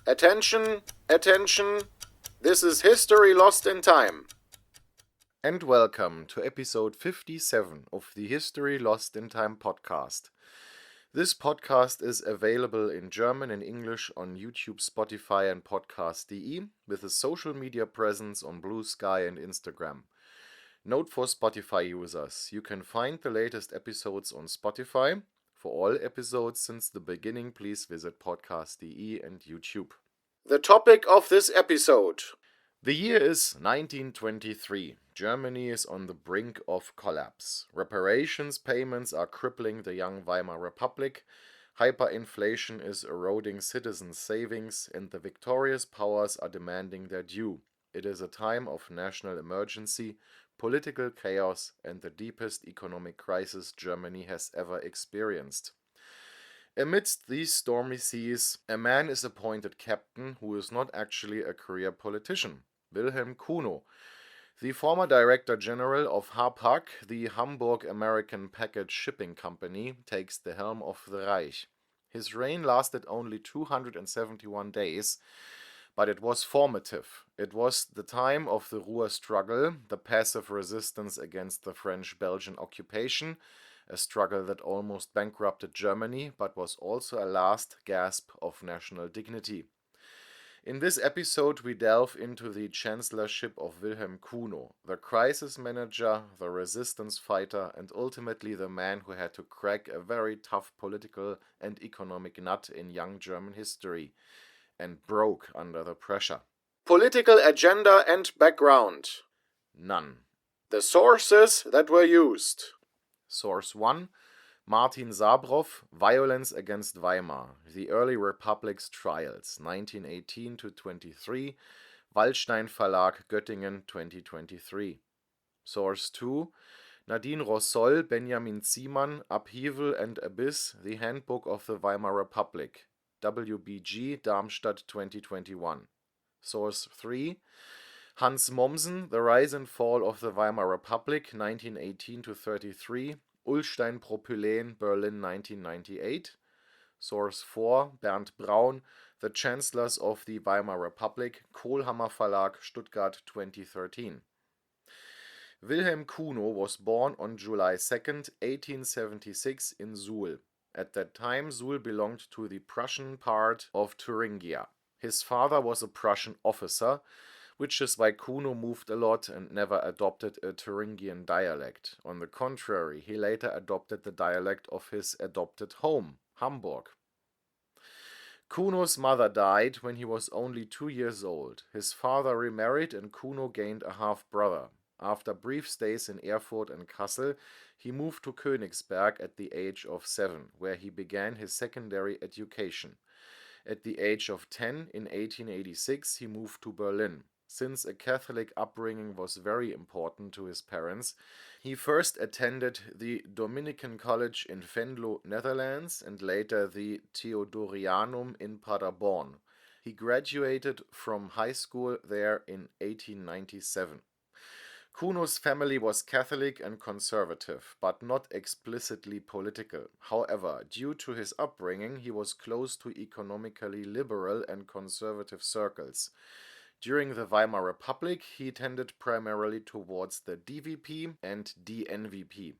Attention, attention, this is History Lost in Time. And welcome to episode 57 of the History Lost in Time podcast. This podcast is available in German and English on YouTube, Spotify and Podcast.de with a social media presence on Blue Sky and Instagram. Note for Spotify users, you can find the latest episodes on Spotify. For all episodes since the beginning, please visit Podcast.de and YouTube. The topic of this episode. The year is 1923. Germany is on the brink of collapse. Reparations payments are crippling the young Weimar Republic. Hyperinflation is eroding citizens' savings, and the victorious powers are demanding their due. It is a time of national emergency, political chaos, and the deepest economic crisis Germany has ever experienced. Amidst these stormy seas, a man is appointed captain who is not actually a career politician, Wilhelm Cuno. The former Director General of HAPAG, the Hamburg-American Packet Shipping Company, takes the helm of the Reich. His reign lasted only 271 days, but it was formative. It was the time of the Ruhr struggle, the passive resistance against the French-Belgian occupation, a struggle that almost bankrupted Germany, but was also a last gasp of national dignity. In this episode, we delve into the chancellorship of Wilhelm Cuno, the crisis manager, the resistance fighter, and ultimately the man who had to crack a very tough political and economic nut in young German history, and broke under the pressure. Political agenda and background. None. The sources that were used. Source 1. Martin Sabrow, Violence Against Weimar, The Early Republic's Trials, 1918-23, Waldstein Verlag, Göttingen, 2023. Source 2. Nadine Rossol, Benjamin Ziemann, Upheaval and Abyss, The Handbook of the Weimar Republic, WBG, Darmstadt, 2021. Source 3. Hans Mommsen, The Rise and Fall of the Weimar Republic, 1918-33, Ullstein Propyläen, Berlin, 1998. Source 4. Bernd Braun, The Chancellors of the Weimar Republic, Kohlhammer Verlag, Stuttgart, 2013. Wilhelm Cuno was born on July 2, 1876 in Suhl. At that time, Suhl belonged to the Prussian part of Thuringia. His father was a Prussian officer, which is why Cuno moved a lot and never adopted a Thuringian dialect. On the contrary, he later adopted the dialect of his adopted home, Hamburg. Cuno's mother died when he was only 2 years old. His father remarried and Cuno gained a half-brother. After brief stays in Erfurt and Kassel, he moved to Königsberg at the age of 7, where he began his secondary education. At the age of 10, in 1886, he moved to Berlin. Since a Catholic upbringing was very important to his parents, he first attended the Dominican College in Venlo, Netherlands, and later the Theodorianum in Paderborn. He graduated from high school there in 1897. Cuno's family was Catholic and conservative, but not explicitly political. However, due to his upbringing, he was close to economically liberal and conservative circles. During the Weimar Republic, he tended primarily towards the DVP and DNVP.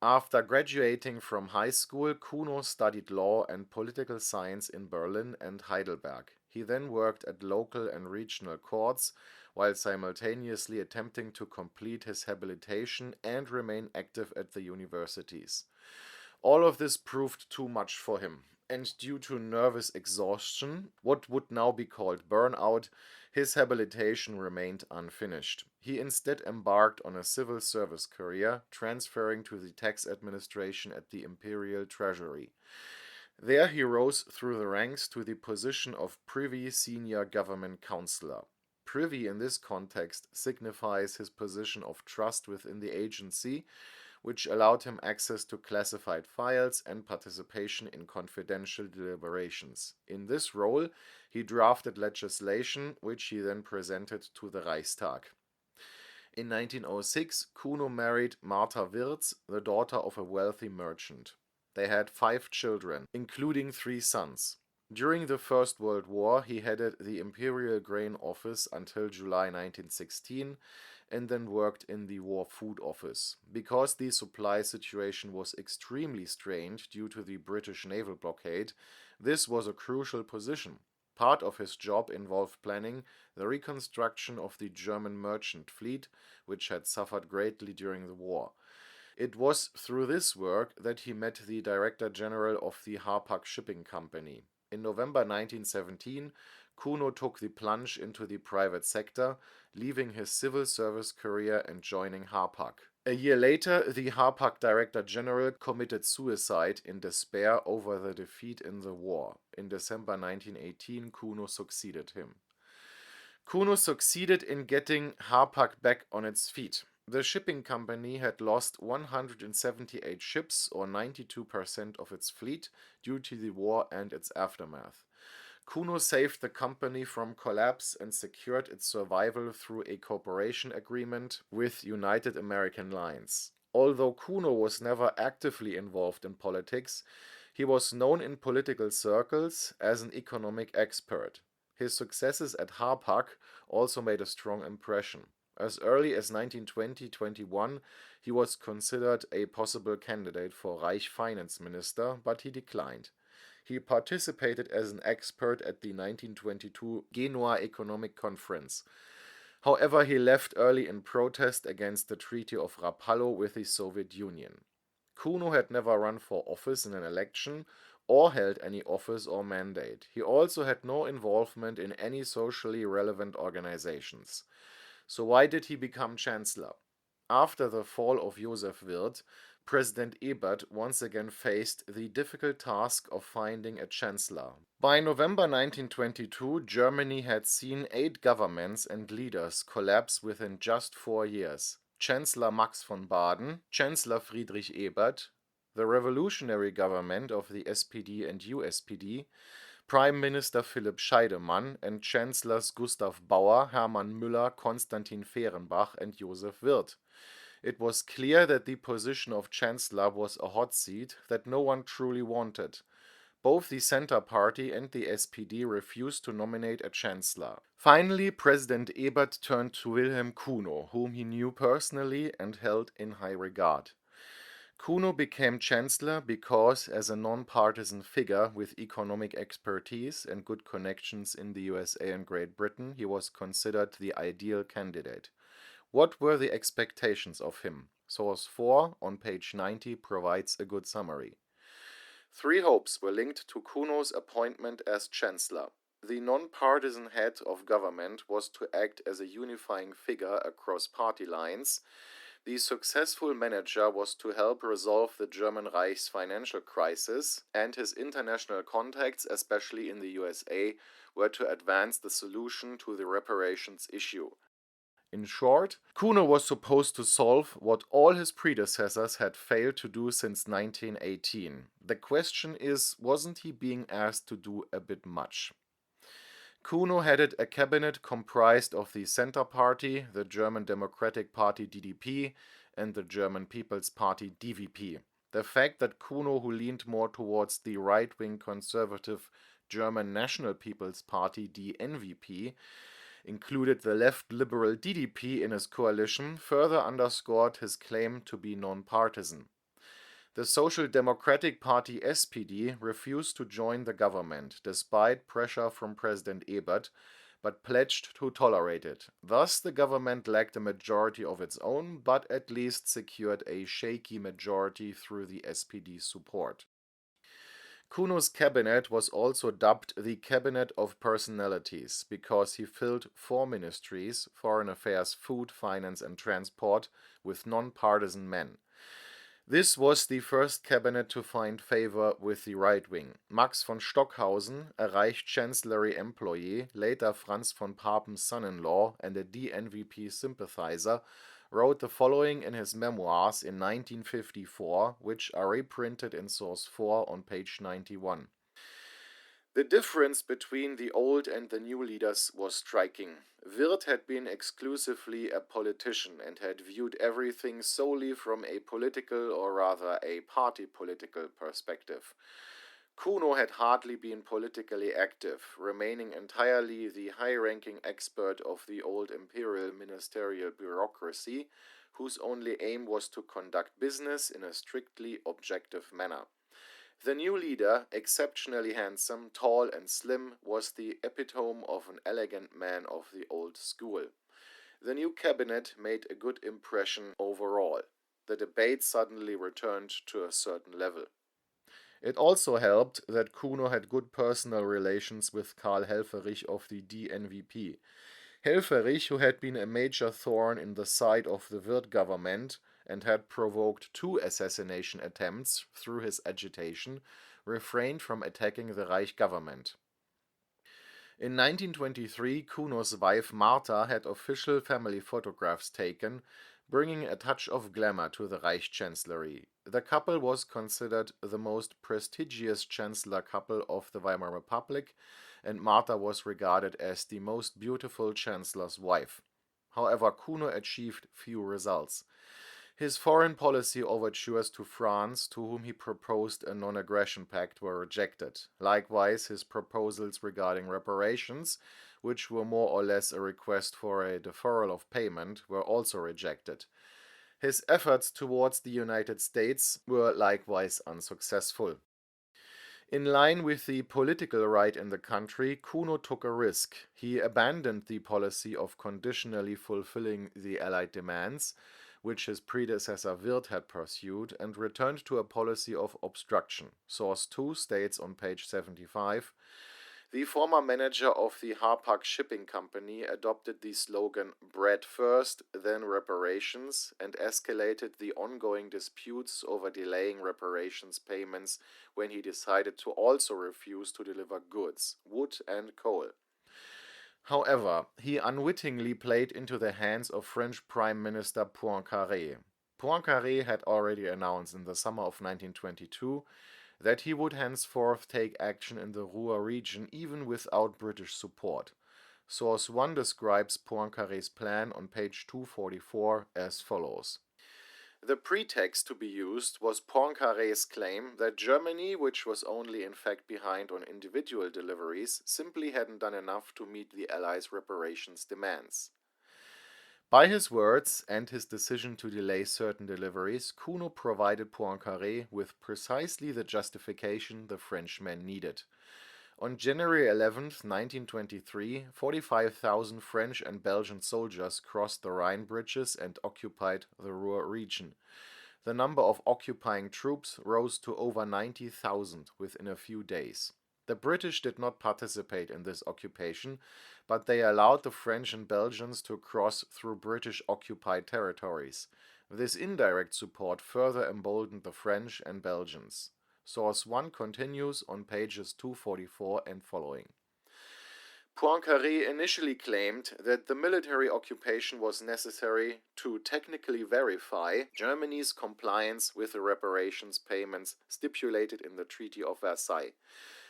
After graduating from high school, Cuno studied law and political science in Berlin and Heidelberg. He then worked at local and regional courts, while simultaneously attempting to complete his habilitation and remain active at the universities. All of this proved too much for him, and due to nervous exhaustion, what would now be called burnout, his habilitation remained unfinished. He instead embarked on a civil service career, transferring to the tax administration at the Imperial Treasury. There he rose through the ranks to the position of Privy Senior Government Counselor. Privy in this context signifies his position of trust within the agency, which allowed him access to classified files and participation in confidential deliberations. In this role, he drafted legislation, which he then presented to the Reichstag. In 1906, Cuno married Martha Wirz, the daughter of a wealthy merchant. They had 5 children, including 3 sons. During the First World War, he headed the Imperial Grain Office until July 1916 and then worked in the War Food Office. Because the supply situation was extremely strained due to the British naval blockade, this was a crucial position. Part of his job involved planning the reconstruction of the German merchant fleet, which had suffered greatly during the war. It was through this work that he met the Director General of the HAPAG Shipping Company. In November 1917, Cuno took the plunge into the private sector, leaving his civil service career and joining HAPAG. A year later, the HAPAG Director General committed suicide in despair over the defeat in the war. In December 1918, Cuno succeeded him. Cuno succeeded in getting HAPAG back on its feet. The shipping company had lost 178 ships, or 92% of its fleet, due to the war and its aftermath. Cuno saved the company from collapse and secured its survival through a cooperation agreement with United American Lines. Although Cuno was never actively involved in politics, he was known in political circles as an economic expert. His successes at HAPAG also made a strong impression. As early as 1920-21, he was considered a possible candidate for Reich Finance Minister, but he declined. He participated as an expert at the 1922 Genua Economic Conference. However, he left early in protest against the Treaty of Rapallo with the Soviet Union. Cuno had never run for office in an election or held any office or mandate. He also had no involvement in any socially relevant organizations. So why did he become chancellor? After the fall of Joseph Wirth, President Ebert once again faced the difficult task of finding a chancellor. By November 1922, Germany had seen 8 governments and leaders collapse within just 4 years. Chancellor Max von Baden, Chancellor Friedrich Ebert, the revolutionary government of the SPD and USPD, Prime Minister Philipp Scheidemann, and Chancellors Gustav Bauer, Hermann Müller, Konstantin Fehrenbach, and Joseph Wirth. It was clear that the position of Chancellor was a hot seat that no one truly wanted. Both the Centre Party and the SPD refused to nominate a Chancellor. Finally, President Ebert turned to Wilhelm Cuno, whom he knew personally and held in high regard. Cuno became Chancellor because, as a non-partisan figure with economic expertise and good connections in the USA and Great Britain, he was considered the ideal candidate. What were the expectations of him? Source 4 on page 90 provides a good summary. 3 hopes were linked to Cuno's appointment as Chancellor. The non-partisan head of government was to act as a unifying figure across party lines. The successful manager was to help resolve the German Reich's financial crisis, and his international contacts, especially in the USA, were to advance the solution to the reparations issue. In short, Cuno was supposed to solve what all his predecessors had failed to do since 1918. The question is, wasn't he being asked to do a bit much? Cuno headed a cabinet comprised of the Centre Party, the German Democratic Party DDP, and the German People's Party DVP. The fact that Cuno, who leaned more towards the right-wing conservative German National People's Party DNVP, included the left-liberal DDP in his coalition, further underscored his claim to be non-partisan. The Social Democratic Party SPD refused to join the government, despite pressure from President Ebert, but pledged to tolerate it. Thus, the government lacked a majority of its own, but at least secured a shaky majority through the SPD's support. Cuno's cabinet was also dubbed the Cabinet of Personalities because he filled 4 ministries, foreign affairs, food, finance and transport, with non-partisan men. This was the first cabinet to find favor with the right wing. Max von Stockhausen, a Reich-Chancellery employee, later Franz von Papen's son-in-law and a DNVP sympathizer, wrote the following in his memoirs in 1954, which are reprinted in source 4 on page 91. The difference between the old and the new leaders was striking. Wirth had been exclusively a politician and had viewed everything solely from a political, or rather a party political perspective. Cuno had hardly been politically active, remaining entirely the high-ranking expert of the old imperial ministerial bureaucracy, whose only aim was to conduct business in a strictly objective manner. The new leader, exceptionally handsome, tall and slim, was the epitome of an elegant man of the old school. The new cabinet made a good impression overall. The debate suddenly returned to a certain level. It also helped that Cuno had good personal relations with Karl Helfferich of the DNVP. Helfferich, who had been a major thorn in the side of the Wirth government and had provoked 2 assassination attempts through his agitation, refrained from attacking the Reich government. In 1923, Cuno's wife Martha had official family photographs taken, bringing a touch of glamour to the Reich-Chancellery. The couple was considered the most prestigious chancellor couple of the Weimar Republic, and Martha was regarded as the most beautiful chancellor's wife. However, Cuno achieved few results. His foreign policy overtures to France, to whom he proposed a non-aggression pact, were rejected. Likewise, his proposals regarding reparations, which were more or less a request for a deferral of payment, were also rejected. His efforts towards the United States were likewise unsuccessful. In line with the political right in the country, Cuno took a risk. He abandoned the policy of conditionally fulfilling the Allied demands, which his predecessor Wirth had pursued, and returned to a policy of obstruction. Source 2 states on page 75, the former manager of the HAPAG shipping company adopted the slogan "Bread first, then reparations," and escalated the ongoing disputes over delaying reparations payments when he decided to also refuse to deliver goods, wood and coal. However, he unwittingly played into the hands of French Prime Minister Poincaré. Poincaré had already announced in the summer of 1922 that he would henceforth take action in the Ruhr region even without British support. Source 1 describes Poincaré's plan on page 244 as follows. The pretext to be used was Poincaré's claim that Germany, which was only in fact behind on individual deliveries, simply hadn't done enough to meet the Allies' reparations demands. By his words and his decision to delay certain deliveries, Cuno provided Poincaré with precisely the justification the Frenchmen needed. On January 11, 1923, 45,000 French and Belgian soldiers crossed the Rhine bridges and occupied the Ruhr region. The number of occupying troops rose to over 90,000 within a few days. The British did not participate in this occupation, but they allowed the French and Belgians to cross through British-occupied territories. This indirect support further emboldened the French and Belgians. Source 1 continues on pages 244 and following. Poincaré initially claimed that the military occupation was necessary to technically verify Germany's compliance with the reparations payments stipulated in the Treaty of Versailles.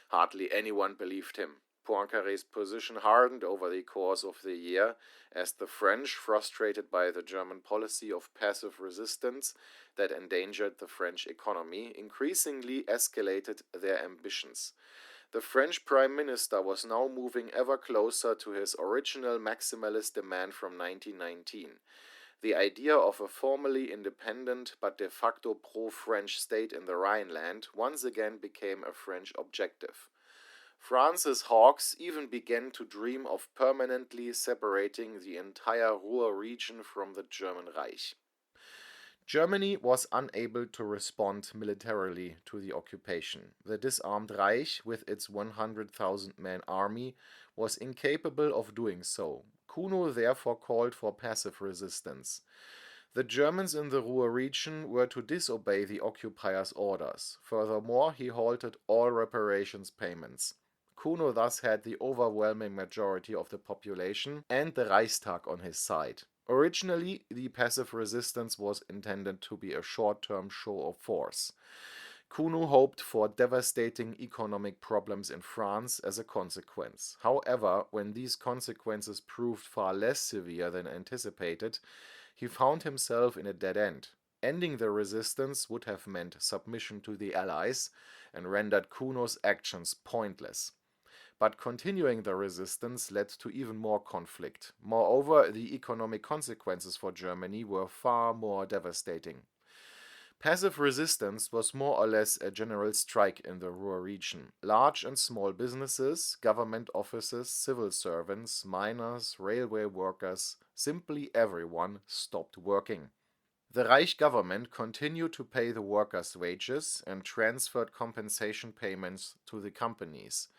Hardly anyone believed him. Poincaré's position hardened over the course of the year as the French, frustrated by the German policy of passive resistance that endangered the French economy, increasingly escalated their ambitions. The French Prime Minister was now moving ever closer to his original maximalist demand from 1919. The idea of a formally independent but de facto pro-French state in the Rhineland once again became a French objective. France's hawks even began to dream of permanently separating the entire Ruhr region from the German Reich. Germany was unable to respond militarily to the occupation. The disarmed Reich, with its 100,000-man army, was incapable of doing so. Cuno therefore called for passive resistance. The Germans in the Ruhr region were to disobey the occupiers' orders. Furthermore, he halted all reparations payments. Cuno thus had the overwhelming majority of the population and the Reichstag on his side. Originally, the passive resistance was intended to be a short-term show of force. Cuno hoped for devastating economic problems in France as a consequence. However, when these consequences proved far less severe than anticipated, he found himself in a dead end. Ending the resistance would have meant submission to the Allies, and rendered Cuno's actions pointless. But continuing the resistance led to even more conflict. Moreover, the economic consequences for Germany were far more devastating. Passive resistance was more or less a general strike in the Ruhr region. Large and small businesses, government offices, civil servants, miners, railway workers, simply everyone stopped working. The Reich government continued to pay the workers' wages and transferred compensation payments to the companies.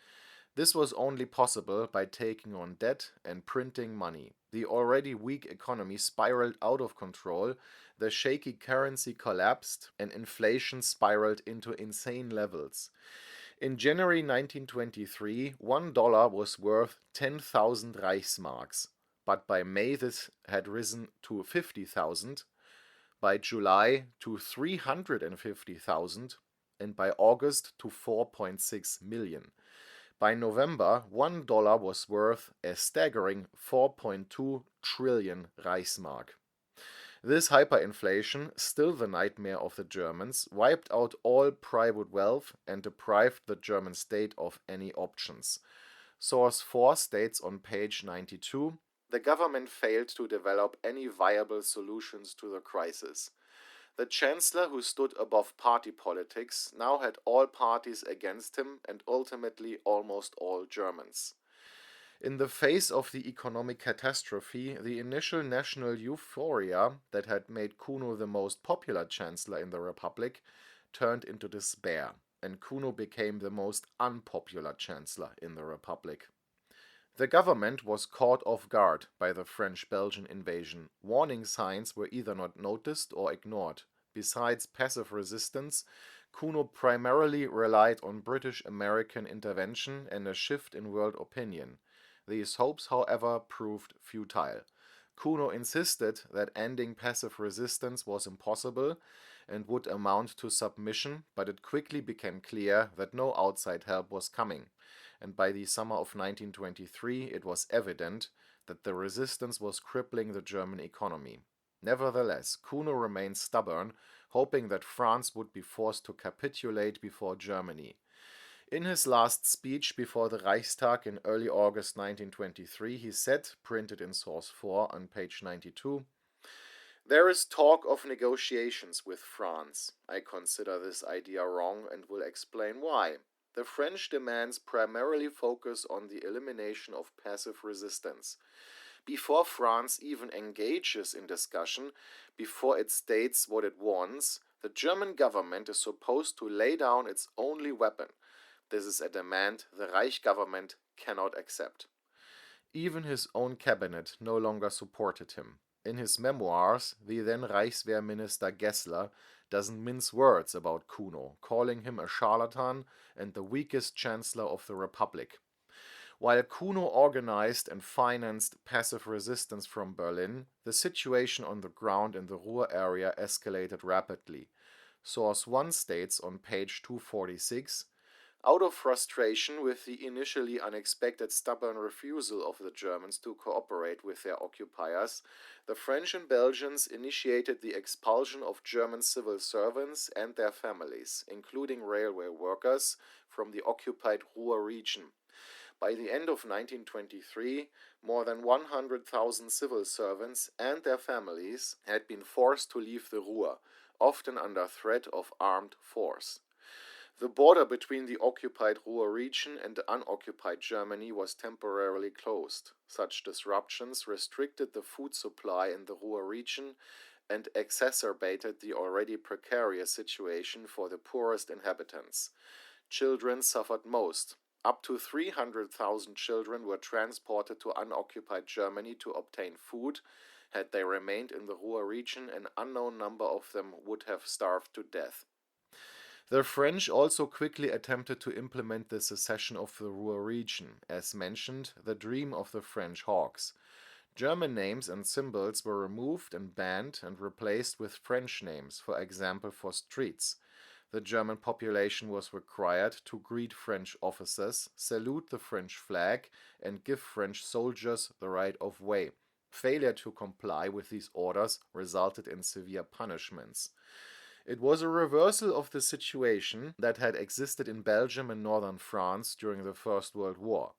This was only possible by taking on debt and printing money. The already weak economy spiraled out of control, the shaky currency collapsed, and inflation spiraled into insane levels. In January 1923, $1 was worth 10,000 Reichsmarks, but by May this had risen to 50,000, by July to 350,000, and by August to 4.6 million. By November, $1 was worth a staggering 4.2 trillion Reichsmark. This hyperinflation, still the nightmare of the Germans, wiped out all private wealth and deprived the German state of any options. Source 4 states on page 92, the government failed to develop any viable solutions to the crisis. The Chancellor, who stood above party politics, now had all parties against him and ultimately almost all Germans. In the face of the economic catastrophe, the initial national euphoria that had made Cuno the most popular Chancellor in the Republic turned into despair, and Cuno became the most unpopular Chancellor in the Republic. The government was caught off guard by the French-Belgian invasion. Warning signs were either not noticed or ignored. Besides passive resistance, Cuno primarily relied on British-American intervention and a shift in world opinion. These hopes, however, proved futile. Cuno insisted that ending passive resistance was impossible and would amount to submission, but it quickly became clear that no outside help was coming, and by the summer of 1923 it was evident that the resistance was crippling the German economy. Nevertheless, Cuno remained stubborn, hoping that France would be forced to capitulate before Germany. In his last speech before the Reichstag in early August 1923, he said, printed in source 4 on page 92, "There is talk of negotiations with France. I consider this idea wrong and will explain why. The French demands primarily focus on the elimination of passive resistance. Before France even engages in discussion, before it states what it wants, the German government is supposed to lay down its only weapon. This is a demand the Reich government cannot accept." Even his own cabinet no longer supported him. In his memoirs, the then Reichswehr Minister Gessler doesn't mince words about Cuno, calling him a charlatan and the weakest chancellor of the Republic. While Cuno organized and financed passive resistance from Berlin, the situation on the ground in the Ruhr area escalated rapidly. Source 1 states on page 246, "Out of frustration with the initially unexpected stubborn refusal of the Germans to cooperate with their occupiers, the French and Belgians initiated the expulsion of German civil servants and their families, including railway workers, from the occupied Ruhr region. By the end of 1923, more than 100,000 civil servants and their families had been forced to leave the Ruhr, often under threat of armed force. The border between the occupied Ruhr region and the unoccupied Germany was temporarily closed. Such disruptions restricted the food supply in the Ruhr region and exacerbated the already precarious situation for the poorest inhabitants. Children suffered most. Up to 300,000 children were transported to unoccupied Germany to obtain food. Had they remained in the Ruhr region, an unknown number of them would have starved to death." The French also quickly attempted to implement the secession of the Ruhr region, as mentioned, the dream of the French hawks. German names and symbols were removed and banned and replaced with French names, for example for streets. The German population was required to greet French officers, salute the French flag, and give French soldiers the right of way. Failure to comply with these orders resulted in severe punishments. It was a reversal of the situation that had existed in Belgium and northern France during the First World War.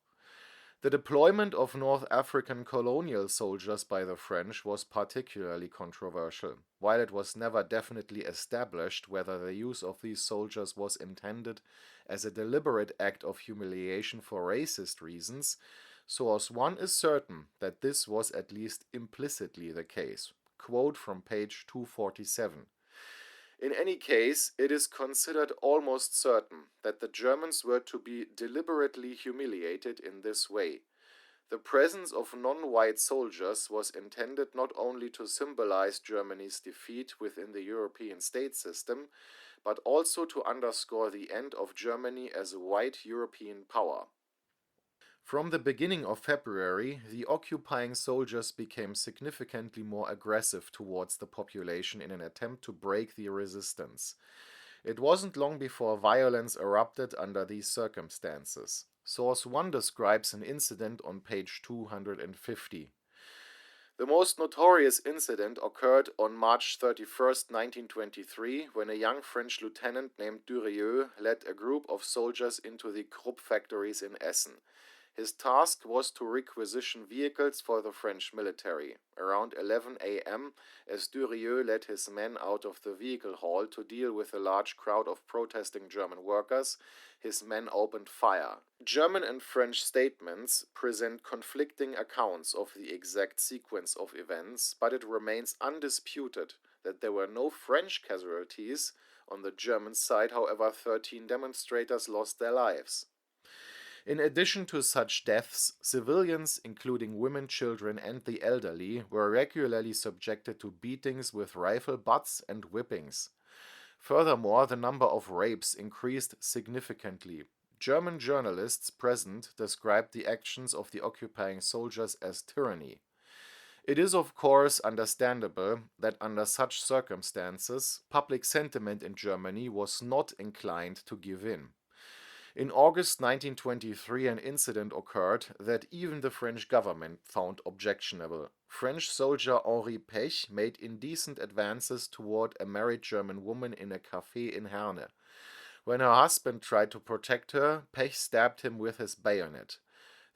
The deployment of North African colonial soldiers by the French was particularly controversial. While it was never definitely established whether the use of these soldiers was intended as a deliberate act of humiliation for racist reasons, source 1 is certain that this was at least implicitly the case. Quote from page 247. In any case, it is considered almost certain that the Germans were to be deliberately humiliated in this way. The presence of non-white soldiers was intended not only to symbolize Germany's defeat within the European state system, but also to underscore the end of Germany as a white European power. From the beginning of February, the occupying soldiers became significantly more aggressive towards the population in an attempt to break the resistance. It wasn't long before violence erupted under these circumstances. Source 1 describes an incident on page 250. The most notorious incident occurred on March 31, 1923, when a young French lieutenant named Durieux led a group of soldiers into the Krupp factories in Essen. His task was to requisition vehicles for the French military. Around 11 a.m., as Durieux led his men out of the vehicle hall to deal with a large crowd of protesting German workers, his men opened fire. German and French statements present conflicting accounts of the exact sequence of events, but it remains undisputed that there were no French casualties. On the German side, however, 13 demonstrators lost their lives. In addition to such deaths, civilians, including women, children, and the elderly, were regularly subjected to beatings with rifle butts and whippings. Furthermore, the number of rapes increased significantly. German journalists present described the actions of the occupying soldiers as tyranny. It is of course understandable that under such circumstances, public sentiment in Germany was not inclined to give in. In August 1923, an incident occurred that even the French government found objectionable. French soldier Henri Pech made indecent advances toward a married German woman in a café in Herne. When her husband tried to protect her, Pech stabbed him with his bayonet.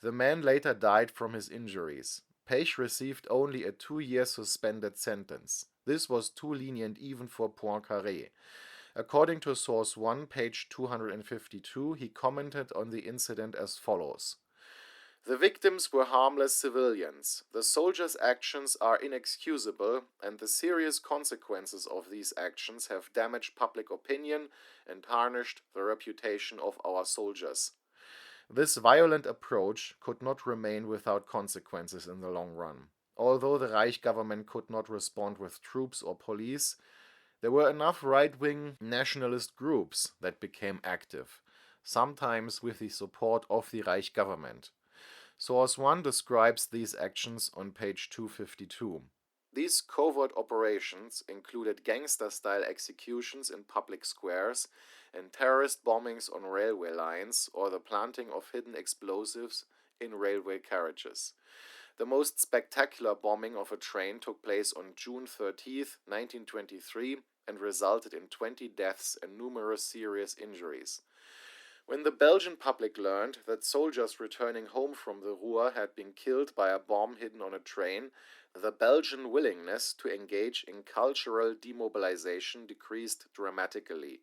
The man later died from his injuries. Pech received only a 2-year suspended sentence. This was too lenient even for Poincaré. According to Source 1, page 252, he commented on the incident as follows. The victims were harmless civilians. The soldiers' actions are inexcusable, and the serious consequences of these actions have damaged public opinion and tarnished the reputation of our soldiers. This violent approach could not remain without consequences in the long run. Although the Reich government could not respond with troops or police, there were enough right-wing nationalist groups that became active, sometimes with the support of the Reich government. Source 1 describes these actions on page 252. These covert operations included gangster-style executions in public squares and terrorist bombings on railway lines or the planting of hidden explosives in railway carriages. The most spectacular bombing of a train took place on June 13, 1923, and resulted in 20 deaths and numerous serious injuries. When the Belgian public learned that soldiers returning home from the Ruhr had been killed by a bomb hidden on a train, the Belgian willingness to engage in cultural demobilization decreased dramatically.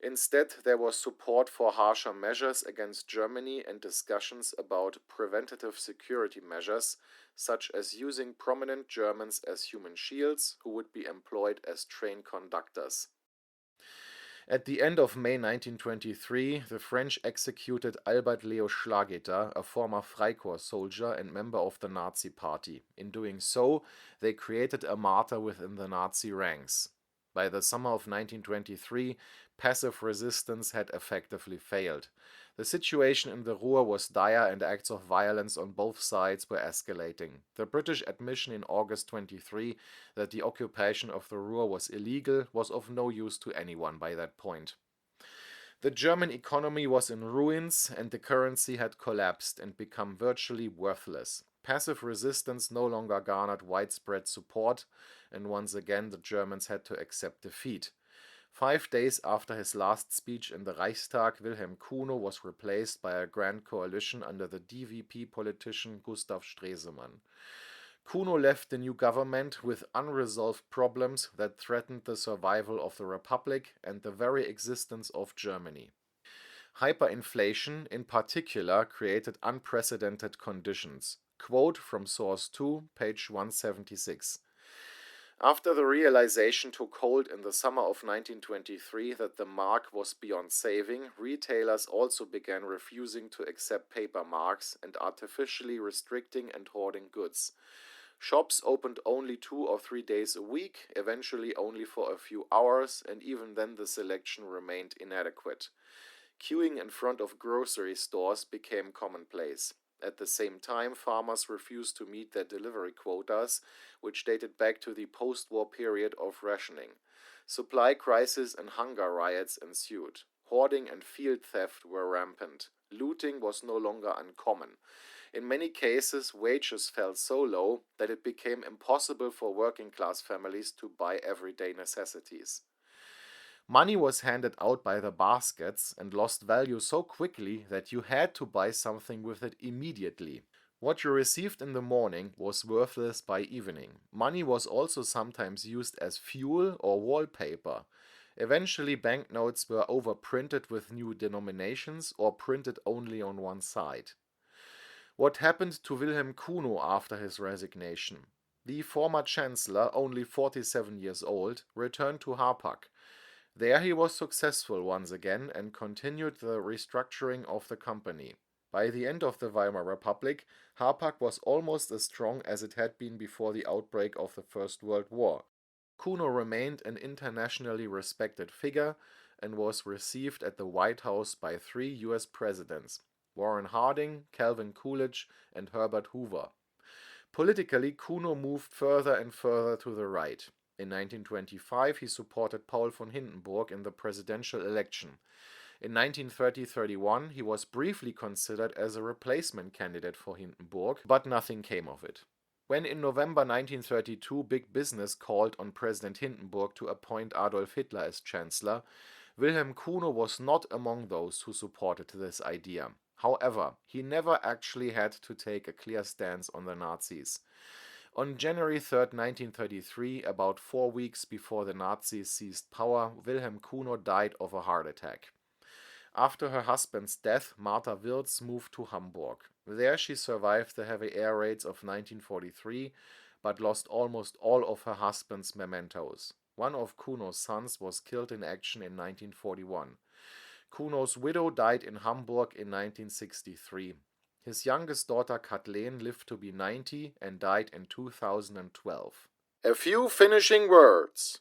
Instead, there was support for harsher measures against Germany and discussions about preventative security measures, such as using prominent Germans as human shields who would be employed as train conductors. At the end of May 1923, the French executed Albert Leo Schlageter, a former Freikorps soldier and member of the Nazi Party. In doing so, they created a martyr within the Nazi ranks. By the summer of 1923, passive resistance had effectively failed. The situation in the Ruhr was dire and acts of violence on both sides were escalating. The British admission in August 23 that the occupation of the Ruhr was illegal was of no use to anyone by that point. The German economy was in ruins and the currency had collapsed and become virtually worthless. Passive resistance no longer garnered widespread support, and once again the Germans had to accept defeat. 5 days after his last speech in the Reichstag, Wilhelm Cuno was replaced by a grand coalition under the DVP politician Gustav Stresemann. Cuno left the new government with unresolved problems that threatened the survival of the Republic and the very existence of Germany. Hyperinflation, in particular, created unprecedented conditions. Quote from source 2, page 176. After the realization took hold in the summer of 1923 that the mark was beyond saving, retailers also began refusing to accept paper marks and artificially restricting and hoarding goods. Shops opened only 2 or 3 days a week, eventually only for a few hours, and even then the selection remained inadequate. Queuing in front of grocery stores became commonplace. At the same time, farmers refused to meet their delivery quotas, which dated back to the post-war period of rationing. Supply crises and hunger riots ensued. Hoarding and field theft were rampant. Looting was no longer uncommon. In many cases, wages fell so low that it became impossible for working-class families to buy everyday necessities. Money was handed out by the baskets and lost value so quickly that you had to buy something with it immediately. What you received in the morning was worthless by evening. Money was also sometimes used as fuel or wallpaper. Eventually, banknotes were overprinted with new denominations or printed only on one side. What happened to Wilhelm Cuno after his resignation? The former chancellor, only 47 years old, returned to HAPAG. There he was successful once again and continued the restructuring of the company. By the end of the Weimar Republic, HAPAG was almost as strong as it had been before the outbreak of the First World War. Cuno remained an internationally respected figure and was received at the White House by 3 U.S. presidents: Warren Harding, Calvin Coolidge, and Herbert Hoover. Politically, Cuno moved further and further to the right. In 1925, he supported Paul von Hindenburg in the presidential election. In 1930-31, he was briefly considered as a replacement candidate for Hindenburg, but nothing came of it. When in November 1932 big business called on President Hindenburg to appoint Adolf Hitler as chancellor, Wilhelm Cuno was not among those who supported this idea. However, he never actually had to take a clear stance on the Nazis. On January 3, 1933, about 4 weeks before the Nazis seized power, Wilhelm Cuno died of a heart attack. After her husband's death, Martha Wirtz moved to Hamburg. There she survived the heavy air raids of 1943, but lost almost all of her husband's mementos. One of Cuno's sons was killed in action in 1941. Cuno's widow died in Hamburg in 1963. His youngest daughter Kathleen lived to be 90 and died in 2012. A few finishing words.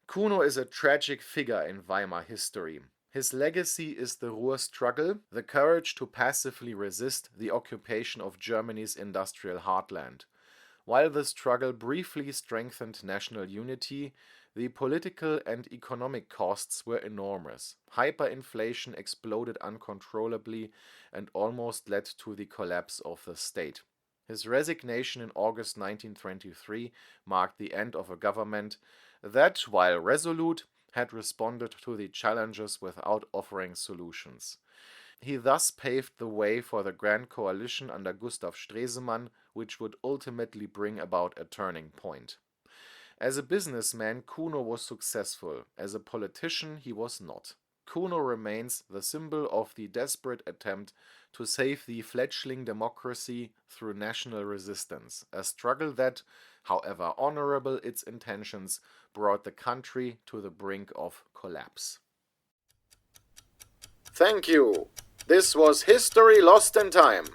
Cuno is a tragic figure in Weimar history. His legacy is the Ruhr struggle, the courage to passively resist the occupation of Germany's industrial heartland. While the struggle briefly strengthened national unity, the political and economic costs were enormous. Hyperinflation exploded uncontrollably and almost led to the collapse of the state. His resignation in August 1923 marked the end of a government that, while resolute, had responded to the challenges without offering solutions. He thus paved the way for the Grand Coalition under Gustav Stresemann, which would ultimately bring about a turning point. As a businessman, Cuno was successful. As a politician, he was not. Cuno remains the symbol of the desperate attempt to save the fledgling democracy through national resistance, a struggle that, however honorable its intentions, brought the country to the brink of collapse. Thank you. This was History Lost in Time.